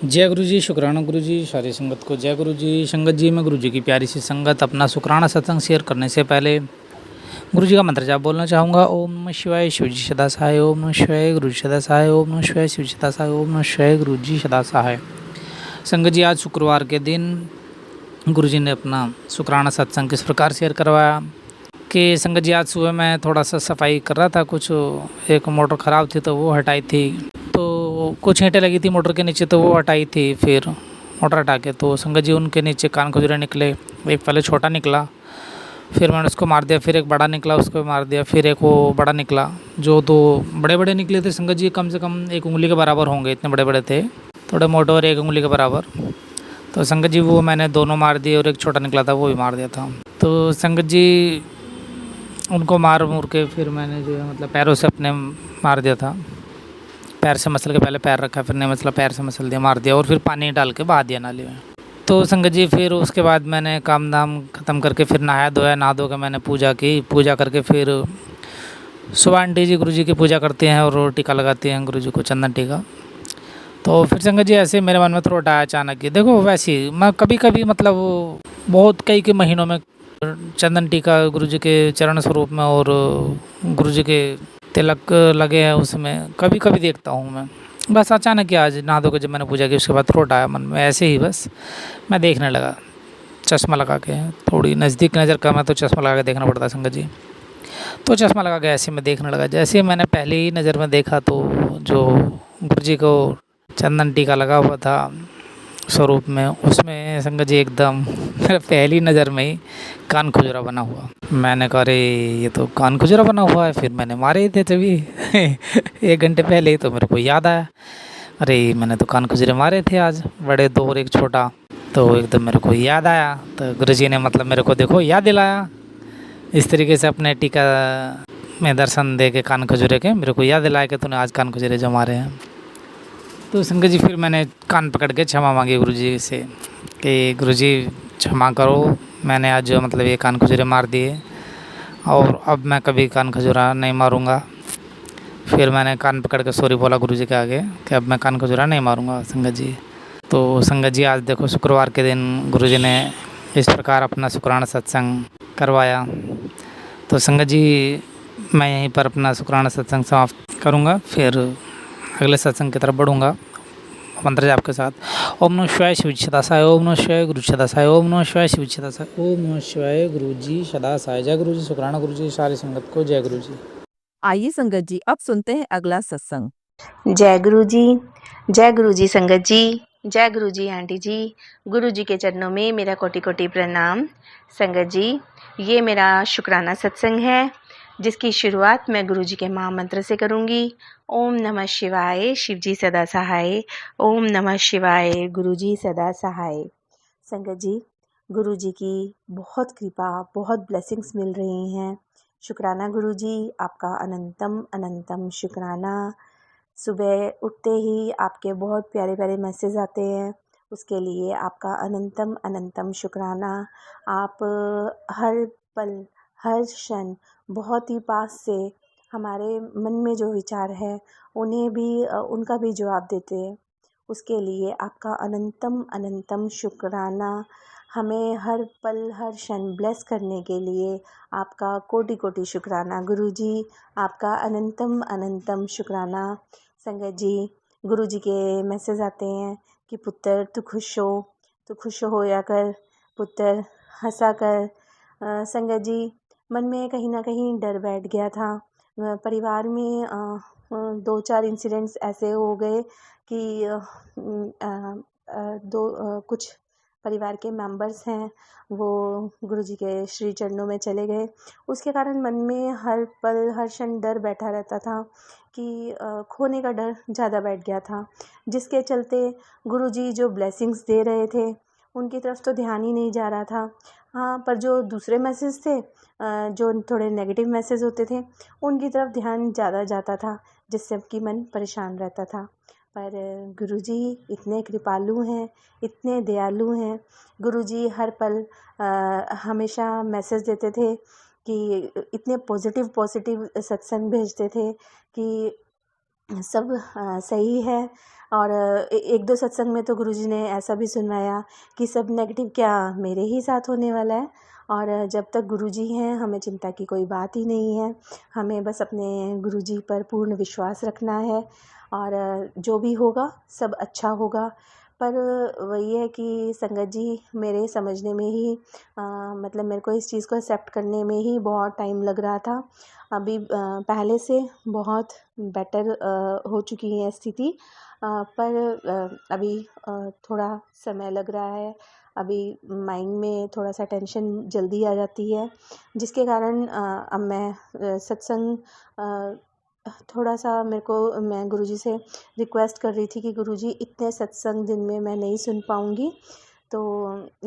जय गुरु जी, शुक्राना गुरु जी, सारी संगत को जय गुरु जी। संगत जी, मैं गुरु जी की प्यारी सी संगत अपना शुक्राना सत्संग शेयर करने से पहले गुरु जी का मंत्र जाप बोलना चाहूँगा। ओम नमः शिवाय, शिव जी सदा सहाय। ओम नमः शिवाय, गुरु जी सदा सहाय। ओम नमः शिवाय, शिव जी सदा सहाय। ओम नमः शिवाय, गुरु जी सदा सहाय। संगत जी, आज शुक्रवार के दिन गुरु जी ने अपना शुक्राना सत्संग किस प्रकार शेयर करवाया कि संगत जी, आज सुबह मैं थोड़ा सा सफाई कर रहा था, कुछ एक मोटर ख़राब थी तो वो हटाई थी, तो कुछ ईंटें लगी थी मोटर के नीचे तो वो हटाई थी। फिर मोटर हटा के तो संगत जी उनके नीचे कान खुजरे निकले। एक पहले छोटा निकला, फिर मैंने उसको मार दिया, फिर एक बड़ा निकला, उसको मार दिया, फिर एक वो बड़ा निकला। जो दो बड़े बड़े निकले थे संगत जी, कम से कम एक उंगली के बराबर होंगे, इतने बड़े बड़े थे, थोड़े मोटे और एक उंगली के बराबर। तो संगत जी वो मैंने दोनों मार दिए और एक छोटा निकला था वो भी मार दिया था। तो संगत जी उनको मार मुर के फिर मैंने जो है मतलब पैरों से अपने मार दिया था। पैर से मसल के पहले पैर रखा, फिर नहीं मसला, पैर से मसल दिया, मार दिया और फिर पानी डाल के बहा दिया नाली में। तो संगत जी फिर उसके बाद मैंने काम धाम ख़त्म करके फिर नहाया धोया, नहा धो के मैंने पूजा की। पूजा करके फिर सुबह आंटी जी गुरु जी की पूजा करती हैं और टीका लगाती हैं गुरु जी को, चंदन टीका। तो फिर संगत जी ऐसे मेरे मन में थोड़ा आया अचानक कि देखो, वैसे ही मैं कभी कभी मतलब बहुत कई महीनों में चंदन टीका गुरु जी के चरण स्वरूप में और गुरु जी के तिलक लगे हैं उसमें कभी कभी देखता हूँ मैं। बस अचानक ही आज नहा धो के जब मैंने पूजा की उसके बाद थोड़ा आया मन में, ऐसे ही बस मैं देखने लगा चश्मा लगा के। थोड़ी नज़दीक नज़र कम है तो चश्मा लगा के देखना पड़ता है संगत जी। तो चश्मा लगा के ऐसे मैं देखने लगा। जैसे मैंने पहली ही नज़र में देखा तो जो गुरु जी को चंदन टीका लगा हुआ था स्वरूप में, उसमें संगत जी एकदम मेरा पहली नज़र में ही कान खुजरा बना हुआ। मैंने कहा अरे ये तो कान खुजरा बना हुआ है। फिर मैंने मारे ही थे तभी 1 घंटे पहले ही, तो मेरे को याद आया अरे मैंने तो कान खुजरे मारे थे आज, बड़े दो और एक छोटा। तो एकदम मेरे को याद आया, तो गुरु जी ने मतलब मेरे को देखो याद दिलाया इस तरीके से अपने टीका में दर्शन दे के कान खुजरे के मेरे को याद दिलाया कि तूने आज कान खुजरे जो मारे हैं। तो संगत जी फिर मैंने कान पकड़ के क्षमा मांगी गुरु जी से कि गुरु जी क्षमा करो, मैंने आज जो मतलब ये कान खुजरे मार दिए और अब मैं कभी कान खजुरा नहीं मारूंगा। फिर मैंने कान पकड़ के सॉरी बोला गुरु जी के आगे कि अब मैं कान खजुरा नहीं मारूंगा संगत जी। तो संगत जी आज देखो शुक्रवार के दिन गुरु जी ने इस प्रकार अपना शुक्राना सत्संग करवाया। तो संगत जी मैं यहीं पर अपना शुक्राना सत्संग समाप्त करूंगा, फिर अगले सत्संग की तरफ बढ़ूंगा मंत्र जाप के साथ। ओम नमः शिवाय, शिव जी सदा सहाय। ओम नमः शिवाय, गुरु जी सदा सहाय। ओम नमः शिवाय, शिव जी सदा सहाय। ओम नमः शिवाय, गुरु जी सदा सहाय। जय गुरु जी, शुक्राना गुरु जी, सारी संगत को जय गुरु जी। आइए संगत जी अब सुनते हैं अगला सत्संग। जय गुरु जी, जय गुरु जी संगत जी, जय गुरु जी आंटी जी। गुरु जी के चरणों में मेरा कोटि कोटि प्रणाम। संगत जी, ये मेरा शुक्राना सत्संग है जिसकी शुरुआत मैं गुरु जी के महामंत्र से करूँगी। ओम नमः शिवाय, शिव जी सदा सहाय। ओम नमः शिवाय, गुरु जी सदा सहाय। संगत जी, गुरु जी की बहुत कृपा, बहुत ब्लेसिंग्स मिल रही हैं। शुक्राना गुरु जी, आपका अनंतम अनंतम शुक्राना। सुबह उठते ही आपके बहुत प्यारे प्यारे मैसेज आते हैं, उसके लिए आपका अनंतम अनंतम शुक्राना। आप हर पल हर क्षण बहुत ही पास से हमारे मन में जो विचार है उन्हें भी उनका भी जवाब देते हैं, उसके लिए आपका अनंतम अनंतम शुक्राना। हमें हर पल हर क्षण ब्लेस करने के लिए आपका कोटि कोटि शुक्राना गुरु जी, आपका अनंतम अनंतम शुक्राना। संगत जी, गुरु जी के मैसेज आते हैं कि पुत्र तू खुश होया कर, पुत्र हंसा कर। संगत जी, मन में कहीं ना कहीं डर बैठ गया था। परिवार में 2-4 इंसिडेंट्स ऐसे हो गए कि कुछ परिवार के मेंबर्स हैं वो गुरु जी के श्री चरणों में चले गए। उसके कारण मन में हर पल हर क्षण डर बैठा रहता था कि खोने का डर ज़्यादा बैठ गया था, जिसके चलते गुरु जी जो ब्लेसिंग्स दे रहे थे उनकी तरफ तो ध्यान ही नहीं जा रहा था। हाँ, पर जो दूसरे मैसेज थे, जो थोड़े नेगेटिव मैसेज होते थे उनकी तरफ ध्यान ज़्यादा जाता था, जिससे कि मन परेशान रहता था। पर गुरु जी इतने कृपालु हैं, इतने दयालु हैं। गुरु जी हर पल हमेशा मैसेज देते थे कि इतने पॉजिटिव सत्संग भेजते थे कि सब सही है। और एक दो सत्संग में तो गुरुजी ने ऐसा भी सुनवाया कि सब नेगेटिव क्या मेरे ही साथ होने वाला है, और जब तक गुरुजी हैं हमें चिंता की कोई बात ही नहीं है। हमें बस अपने गुरुजी पर पूर्ण विश्वास रखना है, और जो भी होगा सब अच्छा होगा। पर वही है कि संगत जी, मेरे समझने में ही मतलब मेरे को इस चीज़ को एक्सेप्ट करने में ही बहुत टाइम लग रहा था। अभी पहले से बहुत बेटर हो चुकी है स्थिति, पर अभी थोड़ा समय लग रहा है। अभी माइंड में थोड़ा सा टेंशन जल्दी आ जाती है, जिसके कारण अब मैं सत्संग थोड़ा सा मैं गुरुजी से रिक्वेस्ट कर रही थी कि गुरुजी इतने सत्संग दिन में मैं नहीं सुन पाऊँगी। तो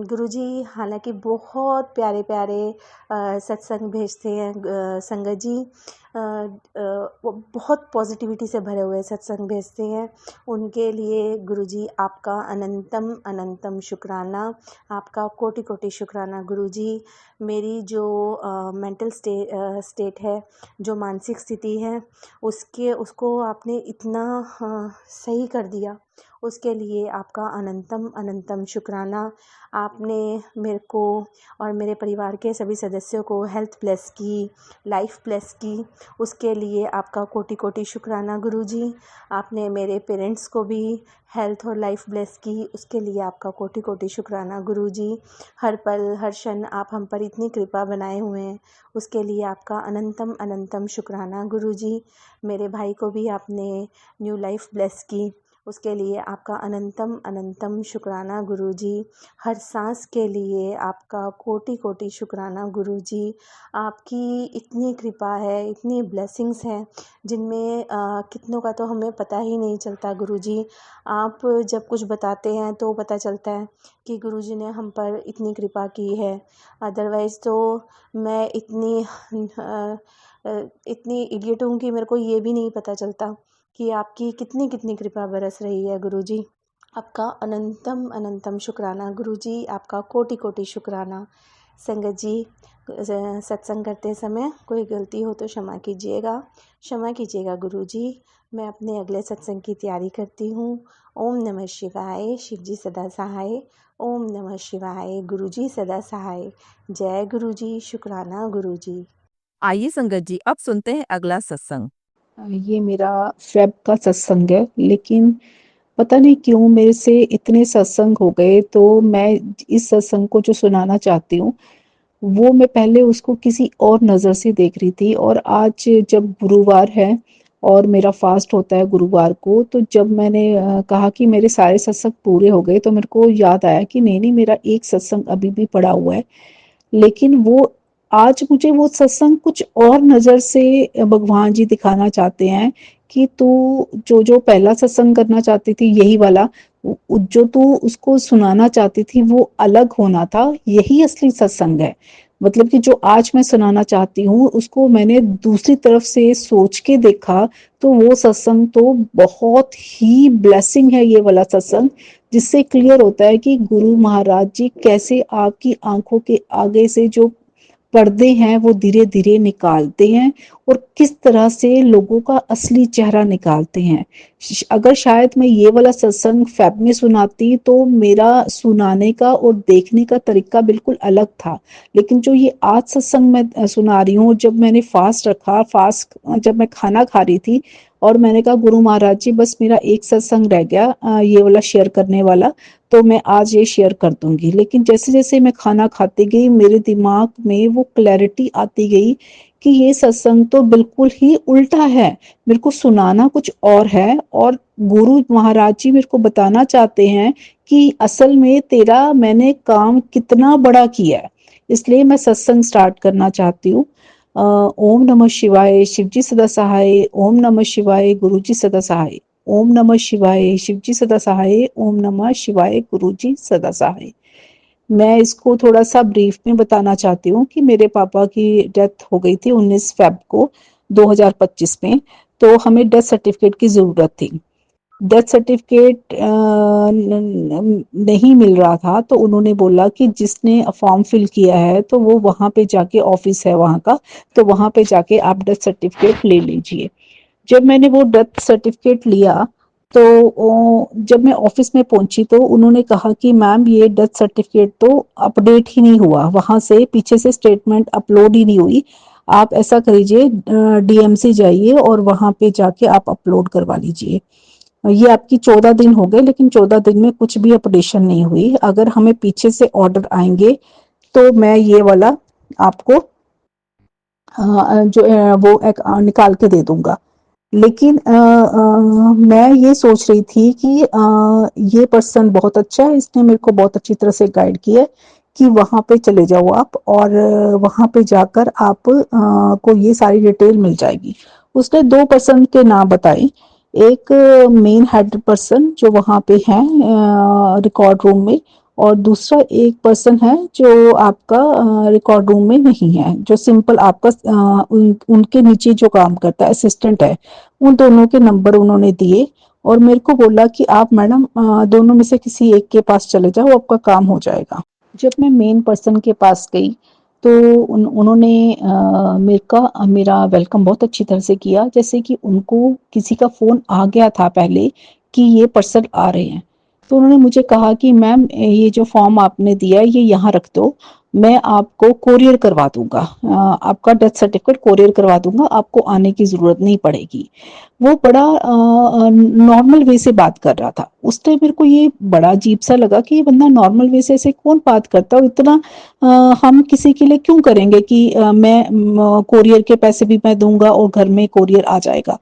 गुरुजी हालांकि बहुत प्यारे प्यारे सत्संग भेजते हैं संगत जी। वो बहुत पॉजिटिविटी से भरे हुए सत्संग भेजते हैं। उनके लिए गुरुजी आपका अनंतम अनंतम शुक्राना, आपका कोटि कोटि शुक्राना गुरुजी। मेरी जो मेंटल स्टेट है, जो मानसिक स्थिति है, उसको आपने इतना सही कर दिया, उसके लिए आपका अनंतम अनंतम शुक्राना। आपने मेरे को और मेरे परिवार के सभी सदस्यों को हेल्थ ब्लेस की, लाइफ ब्लेस की, उसके लिए आपका कोटि कोटि शुक्राना गुरुजी। आपने मेरे पेरेंट्स को भी हेल्थ और लाइफ ब्लेस की, उसके लिए आपका कोटि कोटि शुक्राना गुरुजी। हर पल हर क्षण आप हम पर इतनी कृपा बनाए हुए हैं, उसके लिए आपका अनंतम अनंतम शुक्राना गुरुजी। मेरे भाई को भी आपने न्यू लाइफ ब्लेस की, उसके लिए आपका अनंतम अनंतम शुक्राना गुरुजी। हर सांस के लिए आपका कोटि कोटि शुक्राना गुरुजी। आपकी इतनी कृपा है, इतनी ब्लेसिंग्स हैं, जिनमें कितनों का तो हमें पता ही नहीं चलता गुरुजी। आप जब कुछ बताते हैं तो पता चलता है कि गुरुजी ने हम पर इतनी कृपा की है। अदरवाइज़ तो मैं इतनी इडियट हूँ कि मेरे को ये भी नहीं पता चलता कि आपकी कितनी कितनी कृपा बरस रही है गुरुजी। आपका अनंतम अनंतम शुक्राना गुरुजी, आपका कोटि कोटि शुक्राना। संगत जी, सत्संग करते समय कोई गलती हो तो क्षमा कीजिएगा गुरुजी। मैं अपने अगले सत्संग की तैयारी करती हूँ। ओम नमः शिवाय, शिव जी सदा सहाय। ओम नमः शिवाय, गुरुजी सदा सहाय। जय गुरुजी, शुक्राना गुरुजी। आइए संगत जी, अब सुनते हैं अगला सत्संग। ये मेरा फेब का सत्संग है, लेकिन पता नहीं क्यों मेरे से इतने सत्संग हो गए, तो मैं इस सत्संग को जो सुनाना चाहती हूँ, वो मैं पहले उसको किसी और नज़र से देख रही थी, और आज जब गुरुवार है और मेरा फास्ट होता है गुरुवार को, तो जब मैंने कहा कि मेरे सारे सत्संग पूरे हो गए, तो मेरे को याद आया कि नहीं, मेरा एक सत्संग अभी भी पड़ा हुआ है। लेकिन वो आज मुझे वो सत्संग कुछ और नज़र से भगवान जी दिखाना चाहते हैं कि तू जो पहला सत्संग करना चाहती थी, यही वाला, जो तू उसको सुनाना चाहती थी, वो अलग होना था, यही असली सत्संग है। मतलब कि जो आज मैं सुनाना चाहती हूँ, उसको मैंने दूसरी तरफ से सोच के देखा, तो वो सत्संग तो बहुत ही ब्लेसिंग है, ये वाला सत्संग, जिससे क्लियर होता है कि गुरु महाराज जी कैसे आपकी आंखों के आगे से जो पर्दे हैं वो धीरे धीरे निकालते हैं, और किस तरह से लोगों का असली चेहरा निकालते हैं। अगर शायद मैं ये वाला सत्संग फेब में सुनाती, तो मेरा सुनाने का और देखने का तरीका बिल्कुल अलग था। लेकिन जो ये आज सत्संग मैं सुना रही हूँ, जब मैंने फास्ट रखा, जब मैं खाना खा रही थी, और मैंने कहा गुरु महाराज जी, बस मेरा एक सत्संग रह गया ये वाला शेयर करने वाला, तो मैं आज ये शेयर कर दूंगी। लेकिन जैसे जैसे मैं खाना खाती गई, मेरे दिमाग में वो क्लैरिटी आती गई कि ये सत्संग तो बिल्कुल ही उल्टा है, मेरे को सुनाना कुछ और है, और गुरु महाराज जी मेरे को बताना चाहते हैं कि असल में तेरा मैंने काम कितना बड़ा किया है। इसलिए मैं सत्संग स्टार्ट करना चाहती हूँ। ओम नमः शिवाय, शिवजी सदा सहाय। ओम नमः शिवाय, गुरुजी सदा सहाय। ओम नमः शिवाय, शिवजी सदा सहाय। ओम नमः शिवाय, गुरुजी सदा सहाय। मैं इसको थोड़ा सा ब्रीफ में बताना चाहती हूँ कि मेरे पापा की डेथ हो गई थी 19 फेब को 2025 में, तो हमें डेथ सर्टिफिकेट की जरूरत थी। डेथ सर्टिफिकेट नहीं मिल रहा था, तो उन्होंने बोला कि जिसने फॉर्म फिल किया है, तो वो वहां पे जाके, ऑफिस है वहां का, तो वहां पे जाके आप डेथ सर्टिफिकेट ले लीजिए। जब मैंने वो डेथ सर्टिफिकेट लिया तो जब मैं ऑफिस में पहुंची तो उन्होंने कहा कि मैम ये डेथ सर्टिफिकेट तो अपडेट ही नहीं हुआ, वहां से पीछे से स्टेटमेंट अपलोड ही नहीं हुई। आप ऐसा करिए, डीएमसी जाइए और वहां पे जाके आप अपलोड करवा लीजिए। ये आपकी 14 दिन हो गए, लेकिन 14 दिन में कुछ भी अपडेशन नहीं हुई। अगर हमें पीछे से ऑर्डर आएंगे तो मैं ये वाला आपको वो एक निकाल के दे दूंगा। लेकिन मैं ये सोच रही थी कि ये पर्सन बहुत अच्छा है, इसने मेरे को बहुत अच्छी तरह से गाइड किया है कि वहां पे चले जाओ आप, और वहां पे जाकर आप को ये सारी डिटेल मिल जाएगी। उसने 2 पर्सन के नाम बताए, एक मेन हेड पर्सन जो वहां पे है रिकॉर्ड रूम में, और दूसरा एक पर्सन है जो आपका रिकॉर्ड रूम में नहीं है, जो सिंपल आपका उनके नीचे जो काम करता है, असिस्टेंट है। उन दोनों के नंबर उन्होंने दिए और मेरे को बोला कि आप मैडम दोनों में से किसी एक के पास चले जाओ, आपका काम हो जाएगा। जब मैं मेन पर्सन के पास गई तो उन्होंने मेरा वेलकम बहुत अच्छी तरह से किया, जैसे कि उनको किसी का फोन आ गया था पहले कि ये पर्सन आ रहे हैं। तो उन्होंने मुझे कहा कि मैम ये जो फॉर्म आपने दिया है ये यहाँ रख दो, मैं आपको कोरियर करवा दूंगा, आपका डेथ सर्टिफिकेट कोरियर करवा दूंगा, आपको आने की जरूरत नहीं पड़ेगी। वो बड़ा नॉर्मल वे से बात कर रहा था। उस टाइम मेरे को ये बड़ा अजीब सा लगा कि ये बंदा नॉर्मल वे से ऐसे कौन बात करता है, इतना हम किसी के लिए क्यों करेंगे कि मैं कोरियर के पैसे भी मैं दूंगा और घर में कोरियर आ जाएगा।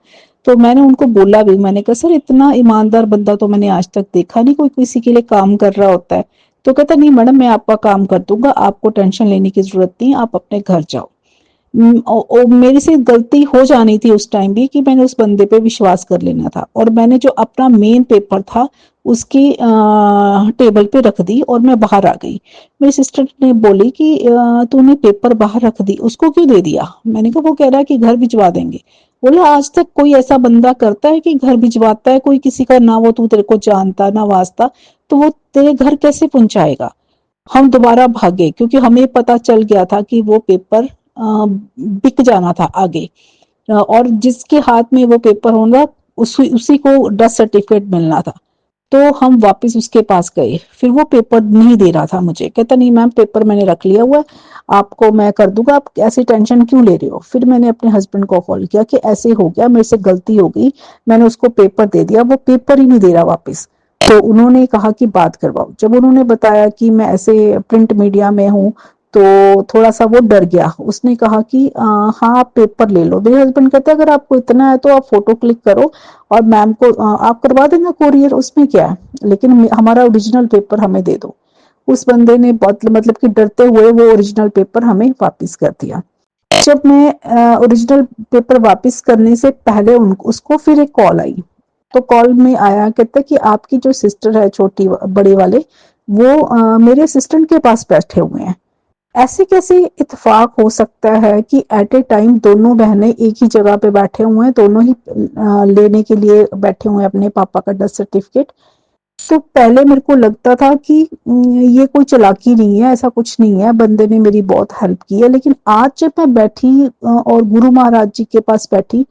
तो मैंने उनको बोला भी, मैंने कहा सर इतना ईमानदार बंदा तो मैंने आज तक देखा नहीं, कोई किसी के लिए काम कर रहा होता है। तो कहता नहीं मैडम मैं आपका काम कर दूंगा, आपको टेंशन लेने की जरूरत नहीं, आप अपने घर जाओ। मेरी से गलती हो जानी थी उस टाइम भी कि मैंने उस बंदे पे विश्वास कर लेना था, और मैंने जो अपना मेन पेपर था उसकी टेबल पे रख दी और मैं बाहर आ गई। मेरी सिस्टर ने बोली कि तूने पेपर बाहर रख दी, उसको क्यों दे दिया? मैंने कहा वो कह रहा है कि घर भिजवा देंगे। बोला आज तक कोई ऐसा बंदा करता है कि घर भिजवाता है कोई किसी का, ना वो तू तेरे को जानता ना वास्ता, तो वो तेरे घर कैसे पहुंचाएगा? हम दोबारा भागे क्योंकि हमें पता चल गया था कि वो पेपर बिक जाना था आगे, और जिसके हाथ में वो पेपर होगा उसी को डेथ सर्टिफिकेट मिलना था। तो हम वापस उसके पास गए, फिर वो पेपर नहीं दे रहा था मुझे, कहता नहीं मैम पेपर मैंने रख लिया हुआ है, आपको मैं कर दूंगा, आप ऐसी टेंशन क्यों ले रहे हो। फिर मैंने अपने हस्बैंड को कॉल किया कि ऐसे हो गया, मेरे से गलती हो गई, मैंने उसको पेपर दे दिया, वो पेपर ही नहीं दे रहा वापस। तो उन्होंने कहा कि बात करवाओ। जब उन्होंने बताया कि मैं ऐसे प्रिंट मीडिया में हूँ तो थोड़ा सा वो डर गया। उसने कहा कि हाँ आप पेपर ले लो। मेरे हस्बैंड कहते अगर आपको इतना है तो आप फोटो क्लिक करो और मैम को आप करवा देना कोरियर, उसमें क्या है, लेकिन हमारा ओरिजिनल पेपर हमें दे दो। उस बंदे ने बहुत मतलब कि डरते हुए वो ओरिजिनल पेपर हमें वापस कर दिया। जब मैं ओरिजिनल पेपर वापस करने से पहले उसको फिर एक कॉल आई। तो कॉल में आया, कहता कि आपकी जो सिस्टर है छोटी बड़े वाले, वो मेरे असिस्टेंट के पास बैठे हुए हैं। ऐसे कैसे इत्तेफाक हो सकता है कि एट ए टाइम दोनों बहनें एक ही जगह पे बैठे हुए हैं, दोनों ही लेने के लिए बैठे हुए हैं अपने पापा का डेथ सर्टिफिकेट। तो पहले मेरे को लगता था कि ये कोई चालाकी नहीं है, ऐसा कुछ नहीं है, बंदे ने मेरी बहुत हेल्प की है। लेकिन आज जब मैं बैठी और गुरु महाराज जी के पास बैठी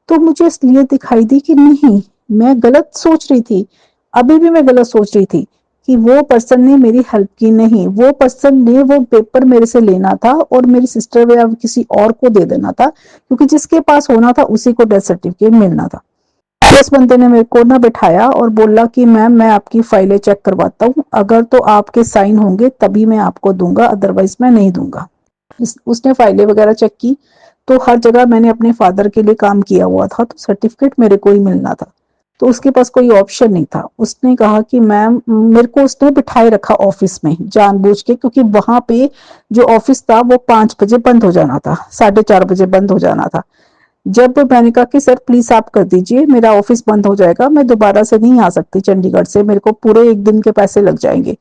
तो मुझे असलियत दिखाई दी कि नहीं, मैं गलत सोच रही थी, अभी भी मैं गलत सोच रही थी कि वो पर्सन ने मेरी हेल्प की नहीं, वो पर्सन ने वो पेपर मेरे से लेना था और मेरी सिस्टर या किसी और को दे देना था, क्योंकि जिसके पास होना था उसी को डेथ सर्टिफिकेट मिलना था। उस बंदे ने मेरे को ना बिठाया और बोला कि मैम मैं आपकी फाइलें चेक करवाता हूँ, अगर तो आपके साइन होंगे तभी मैं आपको दूंगा, अदरवाइज मैं नहीं दूंगा। उसने फाइलें वगैरह चेक की तो हर जगह मैंने अपने फादर के लिए काम किया हुआ था, तो सर्टिफिकेट मेरे को ही मिलना था। तो उसके पास कोई ऑप्शन नहीं था। उसने कहा कि मैम, मेरे को उसने बिठाए रखा ऑफिस में जानबूझ के, क्योंकि वहां पे जो ऑफिस था वो 5 बजे बंद हो जाना था, 4:30 बजे बंद हो जाना था। जब मैंने कहा कि सर प्लीज आप कर दीजिए, मेरा ऑफिस बंद हो जाएगा, मैं दोबारा से नहीं आ सकती चंडीगढ़ से, मेरे को पूरे एक दिन के पैसे लग जाएंगे।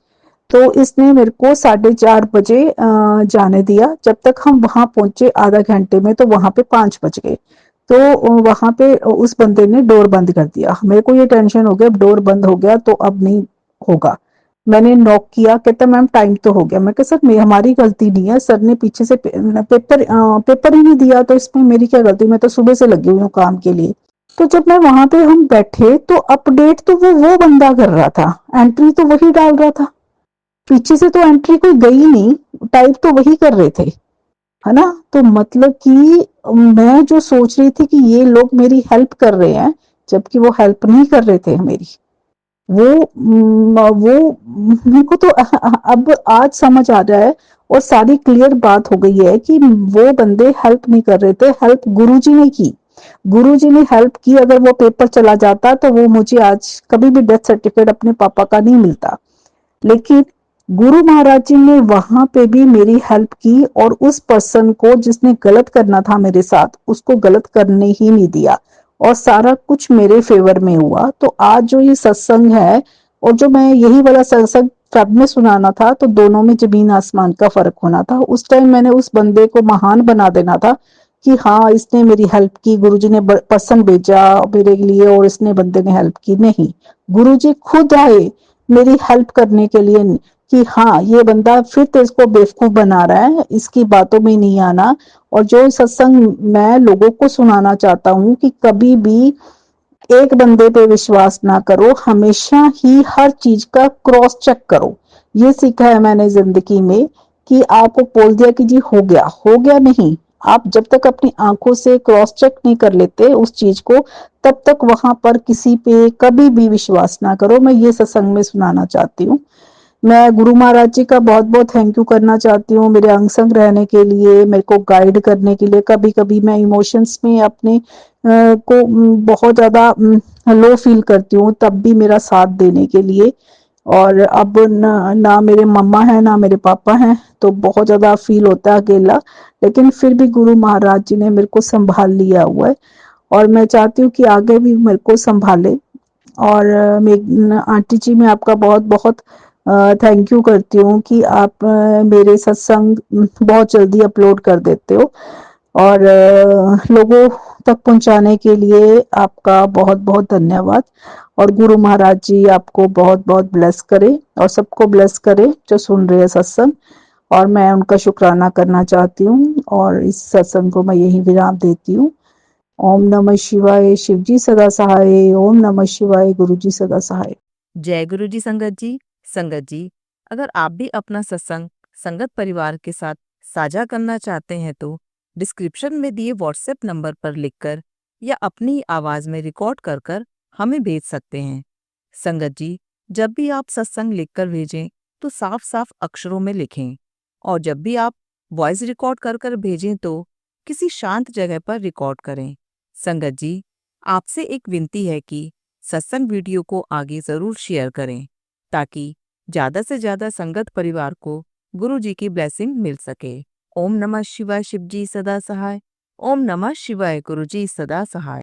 तो इसने मेरे को 4:30 बजे जाने दिया। जब तक हम वहां पहुंचे आधा घंटे में तो वहां पे 5 बज गए। तो वहां पे उस बंदे ने डोर बंद कर दिया। मेरे को ये टेंशन हो गया, डोर बंद हो गया तो अब नहीं होगा। मैंने नॉक किया, कहता मैम टाइम तो हो गया। मैं कहा सर हमारी गलती नहीं है, सर ने पीछे से पेपर ही नहीं दिया, तो इसमें मेरी क्या गलती, मैं तो सुबह से लगी हुई हूँ काम के लिए। तो जब मैं वहां पे हम बैठे तो अपडेट तो वो बंदा कर रहा था, एंट्री तो वही डाल रहा था, पीछे से तो एंट्री कोई गई नहीं, टाइप तो वही कर रहे थे, है ना। तो मतलब कि मैं जो सोच रही थी कि ये लोग मेरी हेल्प कर रहे हैं, जबकि वो हेल्प नहीं कर रहे थे मेरी। वो मेरे को तो अब आज समझ आ रहा है और सारी क्लियर बात हो गई है कि वो बंदे हेल्प नहीं कर रहे थे, हेल्प गुरुजी ने की। गुरुजी ने हेल्प की, अगर वो पेपर चला जाता तो वो मुझे आज कभी भी डेथ सर्टिफिकेट अपने पापा का नहीं मिलता। लेकिन गुरु महाराज जी ने वहां पे भी मेरी हेल्प की और उस पर्सन को जिसने गलत करना था मेरे साथ, उसको गलत करने ही नहीं दिया और सारा कुछ मेरे फेवर में हुआ। तो आज जो ये सत्संग है और जो मैं यही वाला सत्संग सब में सुनाना था, तो दोनों में जमीन आसमान का फर्क होना था। उस टाइम मैंने उस बंदे को महान बना देना था कि हाँ इसने मेरी हेल्प की, गुरुजी ने पर्सन भेजा मेरे लिए और इसने बंदे ने हेल्प की। नहीं, गुरुजी खुद आए मेरी हेल्प करने के लिए कि हाँ ये बंदा फिर तो इसको बेवकूफ बना रहा है, इसकी बातों में नहीं आना। और जो सत्संग मैं लोगों को सुनाना चाहता हूँ कि कभी भी एक बंदे पे विश्वास ना करो, हमेशा ही हर चीज का क्रॉस चेक करो। ये सीखा है मैंने जिंदगी में कि आपको बोल दिया कि जी हो गया नहीं, आप जब तक अपनी आंखों से क्रॉस चेक नहीं कर लेते उस चीज को, तब तक वहां पर किसी पे कभी भी विश्वास ना करो। मैं ये सत्संग में सुनाना चाहती हूँ। मैं गुरु महाराज जी का बहुत बहुत थैंक यू करना चाहती हूँ मेरे अंग संग रहने के लिए, मेरे को गाइड करने के लिए। कभी कभी मैं इमोशंस में अपने को बहुत ज्यादा लो फील करती हूँ, तब भी मेरा साथ देने के लिए। और अब ना मेरे मम्मा है ना मेरे पापा हैं, तो बहुत ज्यादा फील होता है अकेला, लेकिन फिर भी गुरु महाराज जी ने मेरे को संभाल लिया हुआ है और मैं चाहती हूँ कि आगे भी मेरे को संभाले। और आंटी जी मैं आपका बहुत बहुत थैंक यू करती हूँ कि आप मेरे सत्संग बहुत जल्दी अपलोड कर देते हो और लोगों तक पहुंचाने के लिए आपका बहुत बहुत धन्यवाद। और गुरु महाराज जी आपको बहुत बहुत ब्लेस करे और सबको ब्लेस करे जो सुन रहे हैं सत्संग। और मैं उनका शुक्राना करना चाहती हूँ और इस सत्संग को मैं यही विराम देती हूँ। ओम नमः शिवाय, शिव जी सदा सहाय। ओम नमः शिवाय, गुरु जी सदा सहाय। जय गुरु जी संगत जी। संगत जी, अगर आप भी अपना सत्संग संगत परिवार के साथ साझा करना चाहते हैं तो डिस्क्रिप्शन में दिए व्हाट्सएप नंबर पर लिखकर या अपनी आवाज में रिकॉर्ड कर कर हमें भेज सकते हैं। संगत जी, जब भी आप सत्संग लिखकर भेजें तो साफ साफ अक्षरों में लिखें और जब भी आप वॉइस रिकॉर्ड कर कर भेजें तो किसी शांत जगह पर रिकॉर्ड करें। संगत जी, आपसे एक विनती है कि सत्संग वीडियो को आगे जरूर शेयर करें ताकि ज्यादा से ज्यादा संगत परिवार को गुरु जी की ब्लेसिंग मिल सके। ओम नमः शिवाय, शिव जी सदा सहाय। ओम नमः शिवाय, गुरु जी सदा सहाय।